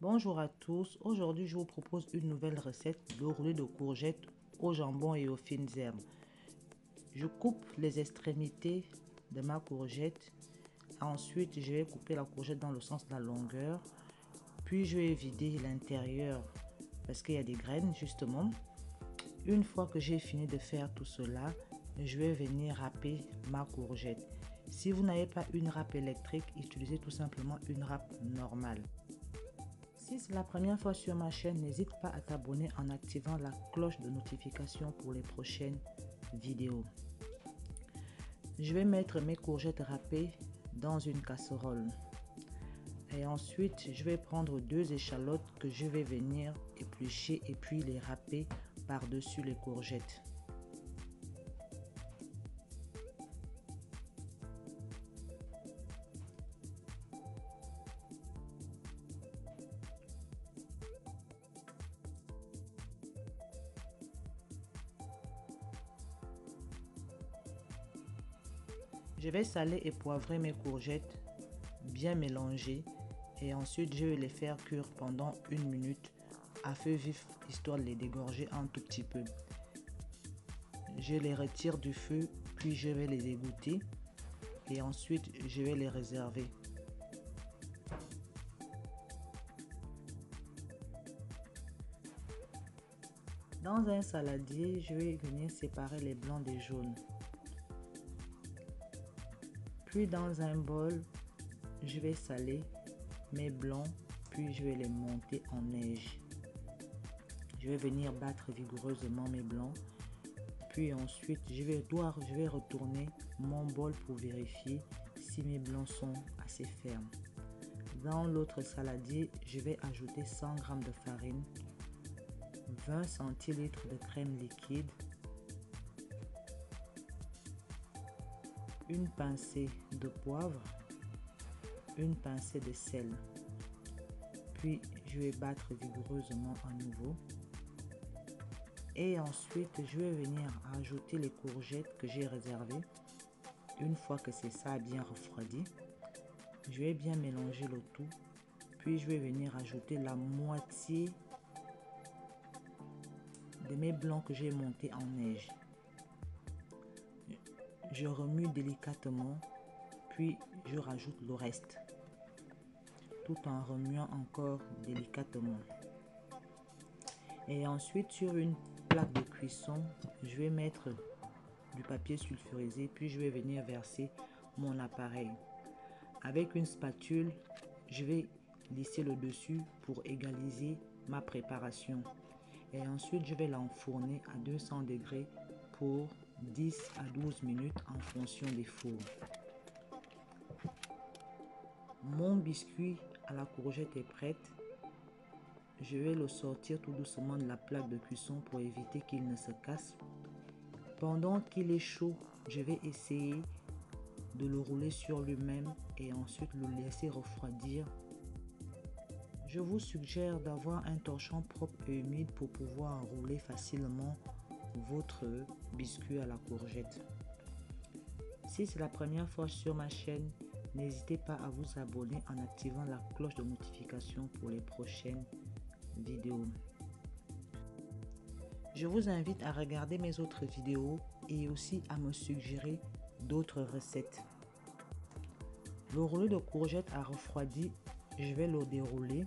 Bonjour à tous, aujourd'hui je vous propose une nouvelle recette de roulé de courgettes au jambon et aux fines herbes. Je coupe les extrémités de ma courgette, ensuite je vais couper la courgette dans le sens de la longueur, puis je vais vider l'intérieur parce qu'il y a des graines justement. Une fois que j'ai fini de faire tout cela, je vais venir râper ma courgette. Si vous n'avez pas une râpe électrique, utilisez tout simplement une râpe normale. Si c'est la première fois sur ma chaîne, n'hésite pas à t'abonner en activant la cloche de notification pour les prochaines vidéos. Je vais mettre mes courgettes râpées dans une casserole. Et ensuite, je vais prendre 2 échalotes que je vais venir éplucher et puis les râper par-dessus les courgettes. Je vais saler et poivrer mes courgettes, bien mélanger, et ensuite je vais les faire cuire pendant 1 minute à feu vif, histoire de les dégorger un tout petit peu. Je les retire du feu, puis je vais les égoutter et ensuite je vais les réserver. Dans un saladier, je vais venir séparer les blancs des jaunes. Puis dans un bol, je vais saler mes blancs, puis je vais les monter en neige. Je vais venir battre vigoureusement mes blancs, puis ensuite je vais retourner mon bol pour vérifier si mes blancs sont assez fermes. Dans l'autre saladier, je vais ajouter 100 g de farine, 20 centilitres de crème liquide, une pincée de poivre, une pincée de sel. Puis je vais battre vigoureusement à nouveau. Et ensuite, je vais venir ajouter les courgettes que j'ai réservées. Une fois que c'est ça bien refroidi, je vais bien mélanger le tout. Puis je vais venir ajouter la moitié de mes blancs que j'ai montés en neige. Je remue délicatement, puis je rajoute le reste, tout en remuant encore délicatement. Et ensuite, sur une plaque de cuisson, je vais mettre du papier sulfurisé, puis je vais venir verser mon appareil. Avec une spatule, je vais lisser le dessus pour égaliser ma préparation. Et ensuite, je vais l'enfourner à 200 degrés pour 10 à 12 minutes en fonction des fours. Mon biscuit à la courgette est prête. Je vais le sortir tout doucement de la plaque de cuisson pour éviter qu'il ne se casse. Pendant qu'il est chaud, je vais essayer de le rouler sur lui-même et ensuite le laisser refroidir. Je vous suggère d'avoir un torchon propre et humide pour pouvoir rouler facilement votre biscuit à la courgette. Si c'est la première fois sur ma chaîne, n'hésitez pas à vous abonner en activant la cloche de notification pour les prochaines vidéos. Je vous invite à regarder mes autres vidéos et aussi à me suggérer d'autres recettes. Le rouleau de courgettes a refroidi, je vais le dérouler.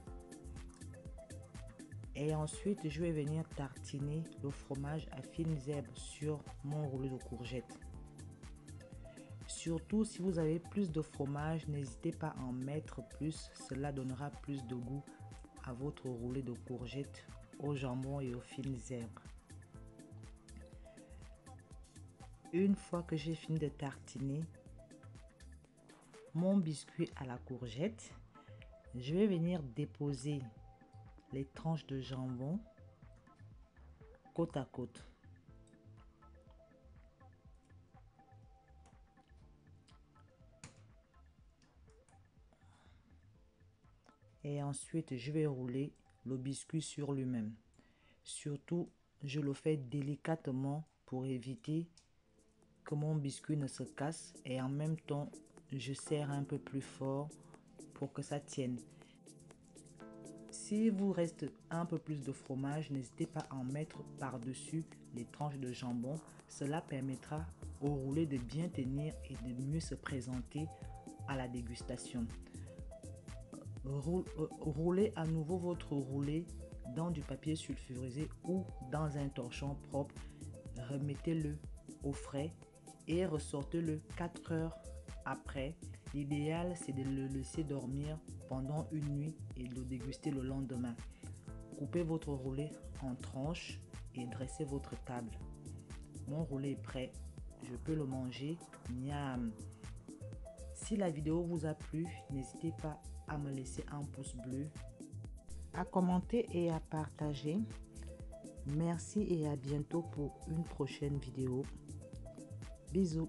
Et ensuite, je vais venir tartiner le fromage à fines herbes sur mon rouleau de courgettes. Surtout, si vous avez plus de fromage, n'hésitez pas à en mettre plus. Cela donnera plus de goût à votre rouleau de courgettes au jambon et aux fines herbes. Une fois que j'ai fini de tartiner mon biscuit à la courgette, je vais venir déposer les tranches de jambon côte à côte. Et ensuite, je vais rouler le biscuit sur lui-même. Surtout, je le fais délicatement pour éviter que mon biscuit ne se casse et en même temps, je serre un peu plus fort pour que ça tienne. S'il vous reste un peu plus de fromage, n'hésitez pas à en mettre par-dessus les tranches de jambon. Cela permettra au roulé de bien tenir et de mieux se présenter à la dégustation. Roulez à nouveau votre roulé dans du papier sulfurisé ou dans un torchon propre. Remettez-le au frais et ressortez-le 4 heures après. L'idéal, c'est de le laisser dormir pendant une nuit et de le déguster le lendemain. Coupez votre roulé en tranches et dressez votre table. Mon roulé est prêt, je peux le manger. Miam! Si la vidéo vous a plu, n'hésitez pas à me laisser un pouce bleu, à commenter et à partager. Merci et à bientôt pour une prochaine vidéo. Bisous.